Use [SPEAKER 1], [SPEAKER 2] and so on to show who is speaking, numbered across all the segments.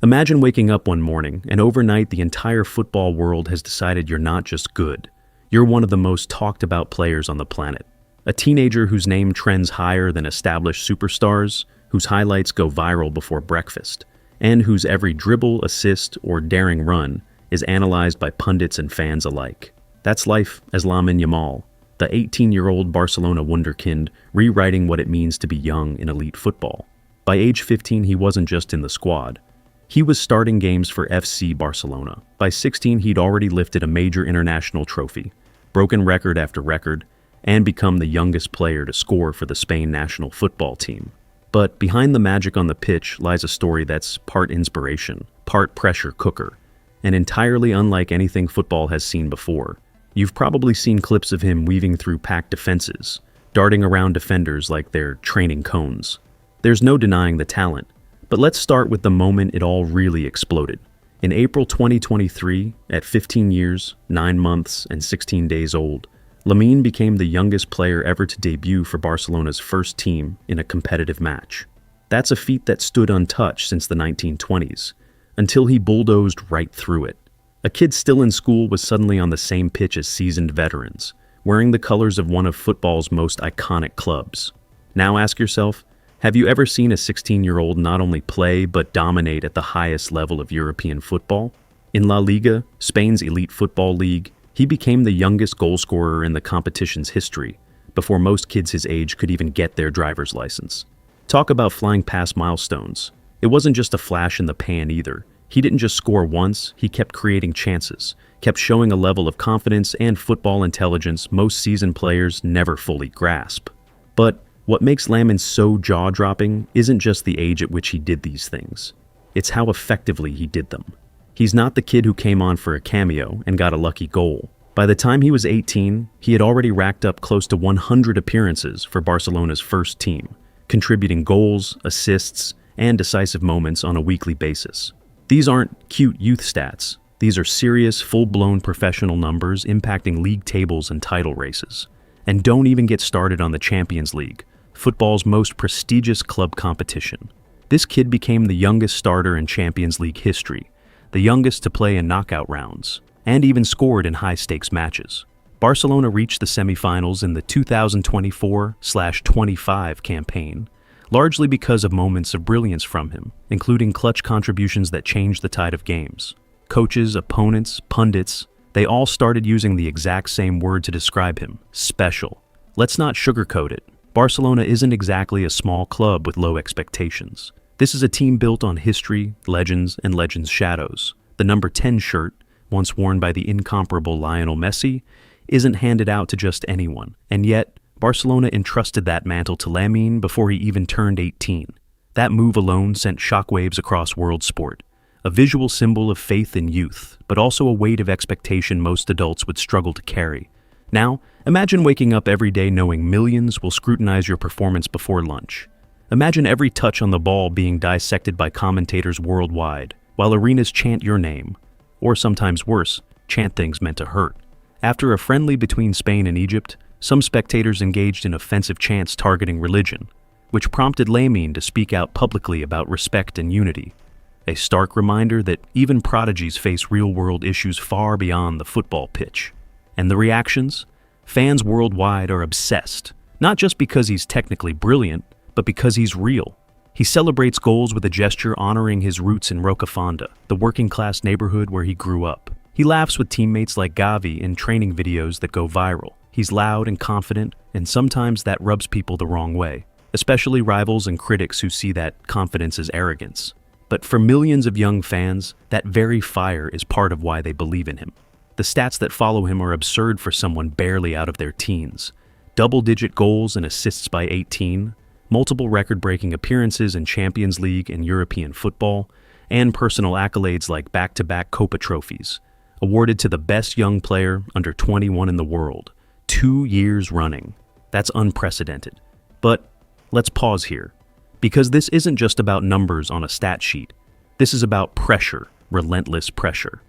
[SPEAKER 1] Imagine waking up one morning and overnight the entire football world has decided you're not just good. You're one of the most talked about players on the planet. A teenager whose name trends higher than established superstars, whose highlights go viral before breakfast, and whose every dribble, assist, or daring run is analyzed by pundits and fans alike. That's life as Lamine Yamal, the 18-year-old Barcelona wunderkind rewriting what it means to be young in elite football. By age 15, he wasn't just in the squad. He was starting games for FC Barcelona. By 16, he'd already lifted a major international trophy, broken record after record, and become the youngest player to score for the Spain national football team. But behind the magic on the pitch lies a story that's part inspiration, part pressure cooker, and entirely unlike anything football has seen before. You've probably seen clips of him weaving through packed defenses, darting around defenders like they're training cones. There's no denying the talent, but let's start with the moment it all really exploded. In April 2023, at 15 years, 9 months, and 16 days old, Lamine became the youngest player ever to debut for Barcelona's first team in a competitive match. That's a feat that stood untouched since the 1920s, until he bulldozed right through it. A kid still in school was suddenly on the same pitch as seasoned veterans, wearing the colors of one of football's most iconic clubs. Now ask yourself, have you ever seen a 16-year-old not only play but dominate at the highest level of European football? In La Liga, Spain's elite football league, he became the youngest goalscorer in the competition's history, before most kids his age could even get their driver's license. Talk about flying past milestones. It wasn't just a flash in the pan either. He didn't just score once, he kept creating chances, kept showing a level of confidence and football intelligence most seasoned players never fully grasp. But what makes Lamine so jaw-dropping isn't just the age at which he did these things. It's how effectively he did them. He's not the kid who came on for a cameo and got a lucky goal. By the time he was 18, he had already racked up close to 100 appearances for Barcelona's first team, contributing goals, assists, and decisive moments on a weekly basis. These aren't cute youth stats. These are serious, full-blown professional numbers impacting league tables and title races. And don't even get started on the Champions League, football's most prestigious club competition. This kid became the youngest starter in Champions League history, the youngest to play in knockout rounds, and even scored in high-stakes matches. Barcelona reached the semifinals in the 2024/25 campaign, largely because of moments of brilliance from him, including clutch contributions that changed the tide of games. Coaches, opponents, pundits, they all started using the exact same word to describe him: special. Let's not sugarcoat it. Barcelona isn't exactly a small club with low expectations. This is a team built on history, legends, and legends' shadows. The number 10 shirt, once worn by the incomparable Lionel Messi, isn't handed out to just anyone, and yet Barcelona entrusted that mantle to Lamine before he even turned 18. That move alone sent shockwaves across world sport, a visual symbol of faith in youth, but also a weight of expectation most adults would struggle to carry. Now, imagine waking up every day knowing millions will scrutinize your performance before lunch. Imagine every touch on the ball being dissected by commentators worldwide, while arenas chant your name, or sometimes worse, chant things meant to hurt. After a friendly between Spain and Egypt, some spectators engaged in offensive chants targeting religion, which prompted Lamine to speak out publicly about respect and unity. A stark reminder that even prodigies face real-world issues far beyond the football pitch. And the reactions? Fans worldwide are obsessed, not just because he's technically brilliant, but because he's real. He celebrates goals with a gesture honoring his roots in Rocafonda, the working-class neighborhood where he grew up. He laughs with teammates like Gavi in training videos that go viral. He's loud and confident, and sometimes that rubs people the wrong way, especially rivals and critics who see that confidence as arrogance. But for millions of young fans, that very fire is part of why they believe in him. The stats that follow him are absurd for someone barely out of their teens. Double-digit goals and assists by 18, multiple record-breaking appearances in Champions League and European football, and personal accolades like back-to-back Copa trophies, awarded to the best young player under 21 in the world, 2 years running. That's unprecedented. But let's pause here, because this isn't just about numbers on a stat sheet. This is about pressure, relentless pressure.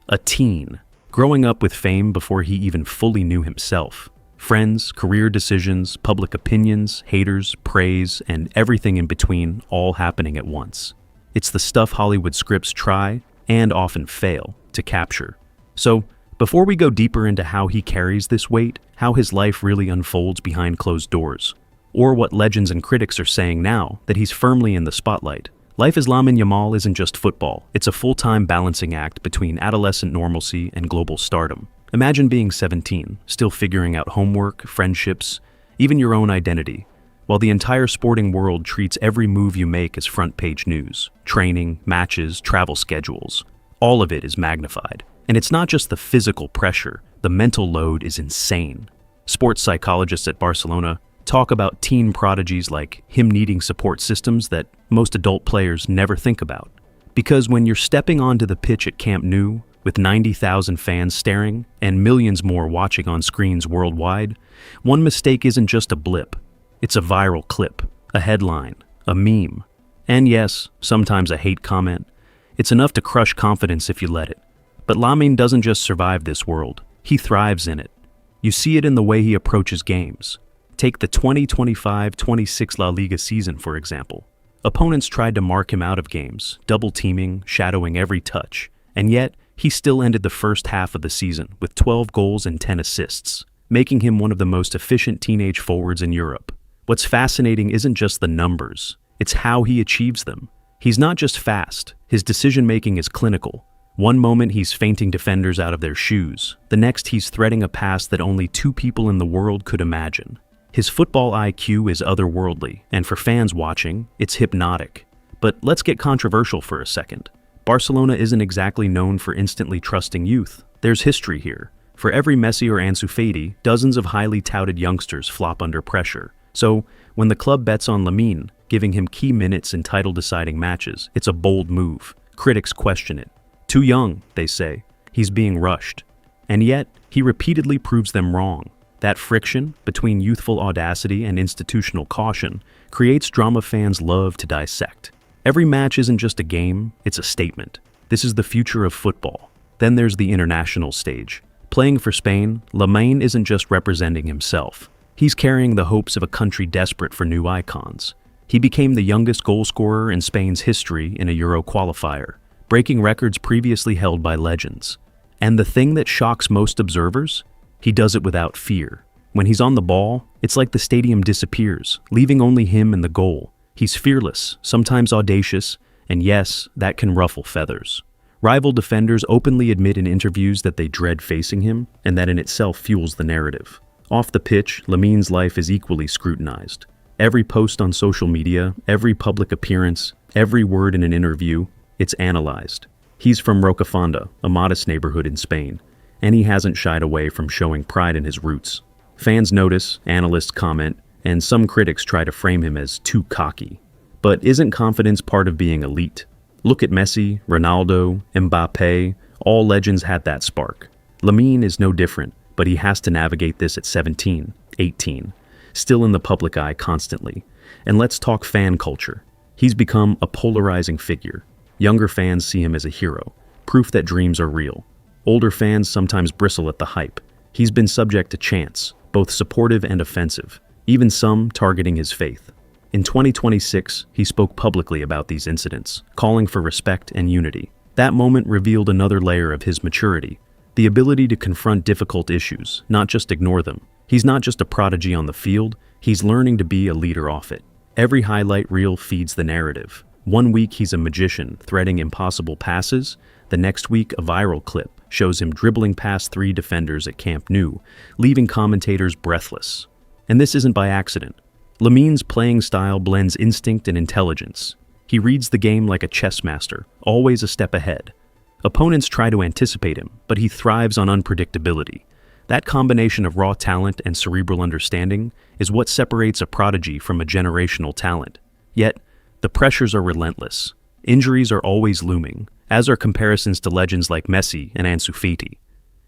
[SPEAKER 1] A teen, growing up with fame before he even fully knew himself. Friends, career decisions, public opinions, haters, praise, and everything in between all happening at once. It's the stuff Hollywood scripts try, and often fail, to capture. So, before we go deeper into how he carries this weight, how his life really unfolds behind closed doors, or what legends and critics are saying now that he's firmly in the spotlight, life as Lamine Yamal isn't just football. It's a full-time balancing act between adolescent normalcy and global stardom. Imagine being 17, still figuring out homework, friendships, even your own identity, while the entire sporting world treats every move you make as front-page news. Training, matches, travel schedules. All of it is magnified. And it's not just the physical pressure, the mental load is insane. Sports psychologists at Barcelona talk about teen prodigies like him needing support systems that most adult players never think about. Because when you're stepping onto the pitch at Camp Nou, with 90,000 fans staring and millions more watching on screens worldwide, one mistake isn't just a blip. It's a viral clip, a headline, a meme, and yes, sometimes a hate comment. It's enough to crush confidence if you let it. But Lamine doesn't just survive this world, he thrives in it. You see it in the way he approaches games. Take the 2025-26 La Liga season, for example. Opponents tried to mark him out of games, double-teaming, shadowing every touch, and yet he still ended the first half of the season with 12 goals and 10 assists, making him one of the most efficient teenage forwards in Europe. What's fascinating isn't just the numbers, it's how he achieves them. He's not just fast, his decision-making is clinical. One moment he's feinting defenders out of their shoes, the next he's threading a pass that only 2 people in the world could imagine. His football IQ is otherworldly, and for fans watching, it's hypnotic. But let's get controversial for a second. Barcelona isn't exactly known for instantly trusting youth. There's history here. For every Messi or Ansu Fati, dozens of highly touted youngsters flop under pressure. So, when the club bets on Lamine, giving him key minutes in title-deciding matches, it's a bold move. Critics question it. Too young, they say. He's being rushed. And yet, he repeatedly proves them wrong. That friction between youthful audacity and institutional caution creates drama fans love to dissect. Every match isn't just a game, it's a statement. This is the future of football. Then there's the international stage. Playing for Spain, Lamine isn't just representing himself. He's carrying the hopes of a country desperate for new icons. He became the youngest goalscorer in Spain's history in a Euro qualifier, breaking records previously held by legends. And the thing that shocks most observers? He does it without fear. When he's on the ball, it's like the stadium disappears, leaving only him and the goal. He's fearless, sometimes audacious, and yes, that can ruffle feathers. Rival defenders openly admit in interviews that they dread facing him, and that in itself fuels the narrative. Off the pitch, Lamine's life is equally scrutinized. Every post on social media, every public appearance, every word in an interview, it's analyzed. He's from Rocafonda, a modest neighborhood in Spain, and he hasn't shied away from showing pride in his roots. Fans notice, analysts comment, and some critics try to frame him as too cocky. But isn't confidence part of being elite? Look at Messi, Ronaldo, Mbappe, all legends had that spark. Lamine is no different, but he has to navigate this at 17, 18, still in the public eye constantly. And let's talk fan culture. He's become a polarizing figure. Younger fans see him as a hero, proof that dreams are real. Older fans sometimes bristle at the hype. He's been subject to chants, both supportive and offensive, even some targeting his faith. In 2026, he spoke publicly about these incidents, calling for respect and unity. That moment revealed another layer of his maturity, the ability to confront difficult issues, not just ignore them. He's not just a prodigy on the field, he's learning to be a leader off it. Every highlight reel feeds the narrative. One week he's a magician, threading impossible passes. The next week, a viral clip shows him dribbling past 3 defenders at Camp Nou, leaving commentators breathless. And this isn't by accident. Lamine's playing style blends instinct and intelligence. He reads the game like a chess master, always a step ahead. Opponents try to anticipate him, but he thrives on unpredictability. That combination of raw talent and cerebral understanding is what separates a prodigy from a generational talent. Yet, the pressures are relentless. Injuries are always looming, as are comparisons to legends like Messi and Ansu Fati.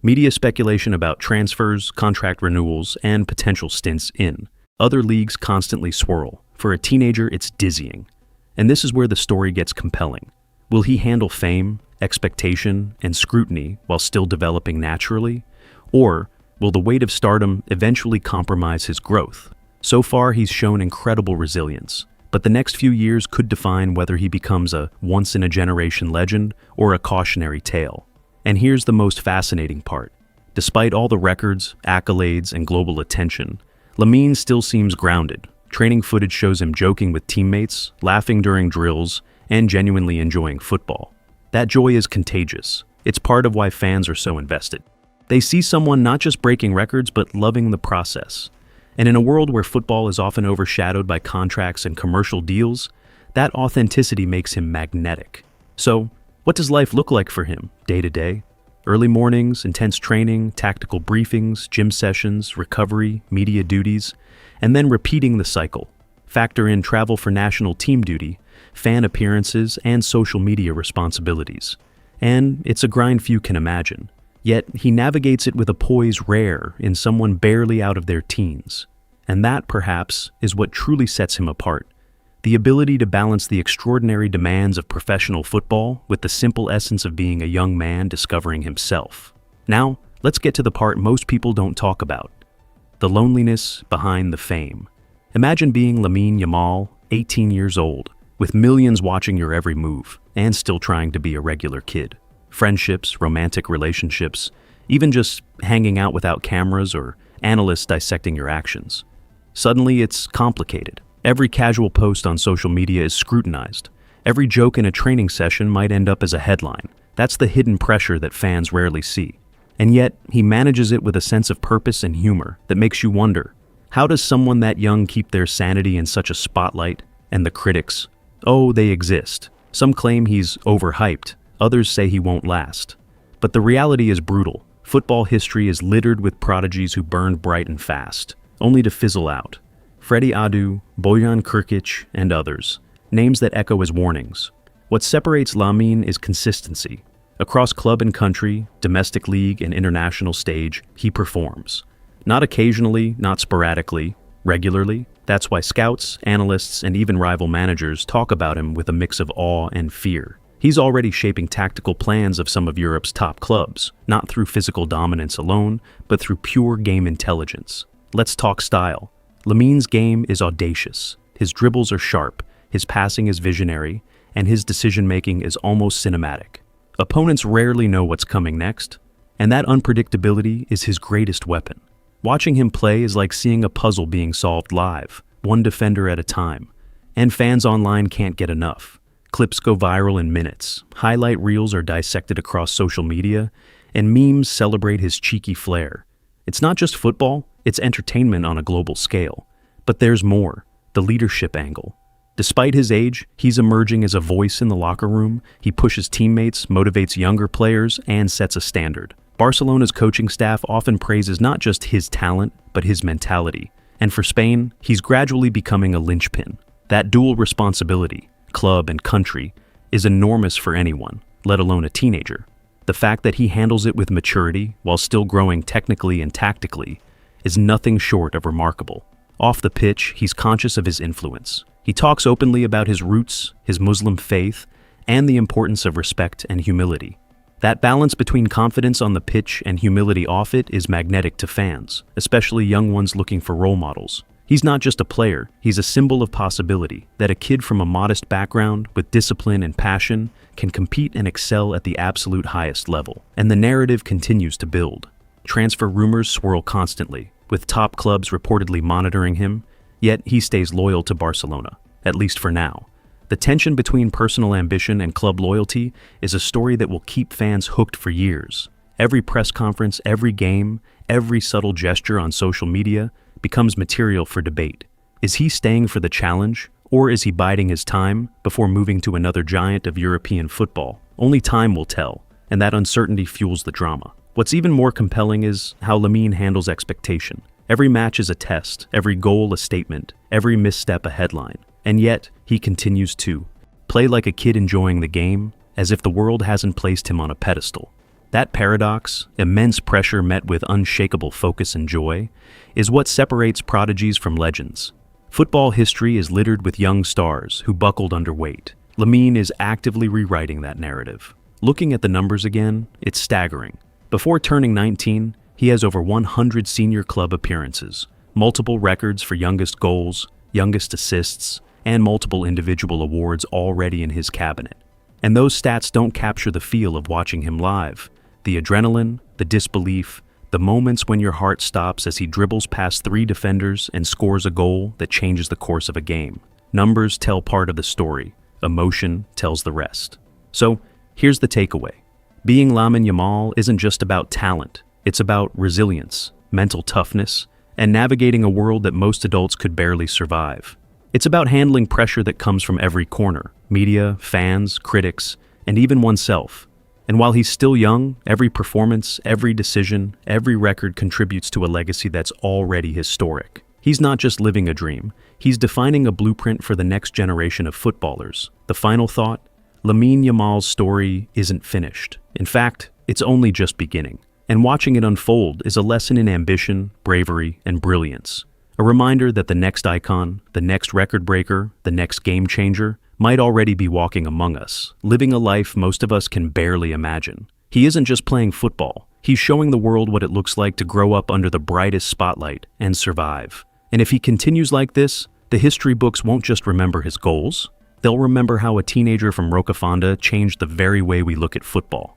[SPEAKER 1] Media speculation about transfers, contract renewals, and potential stints in other leagues constantly swirl. For a teenager, it's dizzying. And this is where the story gets compelling. Will he handle fame, expectation, and scrutiny while still developing naturally? Or will the weight of stardom eventually compromise his growth? So far, he's shown incredible resilience. but the next few years could define whether he becomes a once-in-a-generation legend or a cautionary tale. And here's the most fascinating part. Despite all the records, accolades, and global attention, Lamine still seems grounded. Training footage shows him joking with teammates, laughing during drills, and genuinely enjoying football. That joy is contagious. It's part of why fans are so invested. They see someone not just breaking records, but loving the process. And in a world where football is often overshadowed by contracts and commercial deals, that authenticity makes him magnetic. So, what does life look like for him, day to day? Early mornings, intense training, tactical briefings, gym sessions, recovery, media duties, and then repeating the cycle. Factor in travel for national team duty, fan appearances, and social media responsibilities. And it's a grind few can imagine. Yet, he navigates it with a poise rare in someone barely out of their teens. And that, perhaps, is what truly sets him apart. The ability to balance the extraordinary demands of professional football with the simple essence of being a young man discovering himself. Now, let's get to the part most people don't talk about. The loneliness behind the fame. Imagine being Lamine Yamal, 18 years old, with millions watching your every move, and still trying to be a regular kid. Friendships, romantic relationships, even just hanging out without cameras or analysts dissecting your actions. Suddenly, it's complicated. Every casual post on social media is scrutinized. Every joke in a training session might end up as a headline. That's the hidden pressure that fans rarely see. And yet, he manages it with a sense of purpose and humor that makes you wonder, how does someone that young keep their sanity in such a spotlight? And the critics? Oh, they exist. Some claim he's overhyped. Others say he won't last. But the reality is brutal. Football history is littered with prodigies who burned bright and fast, only to fizzle out. Freddie Adu, Bojan Krkic, and others. Names that echo as warnings. What separates Lamine is consistency. Across club and country, domestic league and international stage, he performs. Not occasionally, not sporadically, regularly. That's why scouts, analysts, and even rival managers talk about him with a mix of awe and fear. He's already shaping tactical plans of some of Europe's top clubs, not through physical dominance alone, but through pure game intelligence. Let's talk style. Lamine's game is audacious. His dribbles are sharp, his passing is visionary, and his decision-making is almost cinematic. Opponents rarely know what's coming next, and that unpredictability is his greatest weapon. Watching him play is like seeing a puzzle being solved live, one defender at a time. And fans online can't get enough. Clips go viral in minutes, highlight reels are dissected across social media, and memes celebrate his cheeky flair. It's not just football, it's entertainment on a global scale. But there's more, the leadership angle. Despite his age, he's emerging as a voice in the locker room. He pushes teammates, motivates younger players, and sets a standard. Barcelona's coaching staff often praises not just his talent, but his mentality. And for Spain, he's gradually becoming a linchpin. That dual responsibility, club and country, is enormous for anyone, let alone a teenager. The fact that he handles it with maturity while still growing technically and tactically is nothing short of remarkable. Off the pitch, he's conscious of his influence. He talks openly about his roots, his Muslim faith, and the importance of respect and humility. That balance between confidence on the pitch and humility off it is magnetic to fans, especially young ones looking for role models. He's not just a player, he's a symbol of possibility, that a kid from a modest background with discipline and passion can compete and excel at the absolute highest level. And the narrative continues to build. Transfer rumors swirl constantly, with top clubs reportedly monitoring him, yet he stays loyal to Barcelona, at least for now. The tension between personal ambition and club loyalty is a story that will keep fans hooked for years. Every press conference, every game, every subtle gesture on social media becomes material for debate. Is he staying for the challenge, or is he biding his time before moving to another giant of European football? Only time will tell, and that uncertainty fuels the drama. What's even more compelling is how Lamine handles expectation. Every match is a test, every goal a statement, every misstep a headline. And yet, he continues to play like a kid enjoying the game, as if the world hasn't placed him on a pedestal. That paradox, immense pressure met with unshakable focus and joy, is what separates prodigies from legends. Football history is littered with young stars who buckled under weight. Lamine is actively rewriting that narrative. Looking at the numbers again, it's staggering. Before turning 19, he has over 100 senior club appearances, multiple records for youngest goals, youngest assists, and multiple individual awards already in his cabinet. And those stats don't capture the feel of watching him live. The adrenaline, the disbelief, the moments when your heart stops as he dribbles past 3 defenders and scores a goal that changes the course of a game. Numbers tell part of the story. Emotion tells the rest. So, here's the takeaway. Being Lamine Yamal isn't just about talent. It's about resilience, mental toughness, and navigating a world that most adults could barely survive. It's about handling pressure that comes from every corner, media, fans, critics, and even oneself. And while he's still young, every performance, every decision, every record contributes to a legacy that's already historic. He's not just living a dream, he's defining a blueprint for the next generation of footballers. The final thought? Lamine Yamal's story isn't finished. In fact, it's only just beginning. And watching it unfold is a lesson in ambition, bravery, and brilliance. A reminder that the next icon, the next record breaker, the next game changer might already be walking among us, living a life most of us can barely imagine. He isn't just playing football. He's showing the world what it looks like to grow up under the brightest spotlight and survive. And if he continues like this, the history books won't just remember his goals. They'll remember how a teenager from Rocafonda changed the very way we look at football.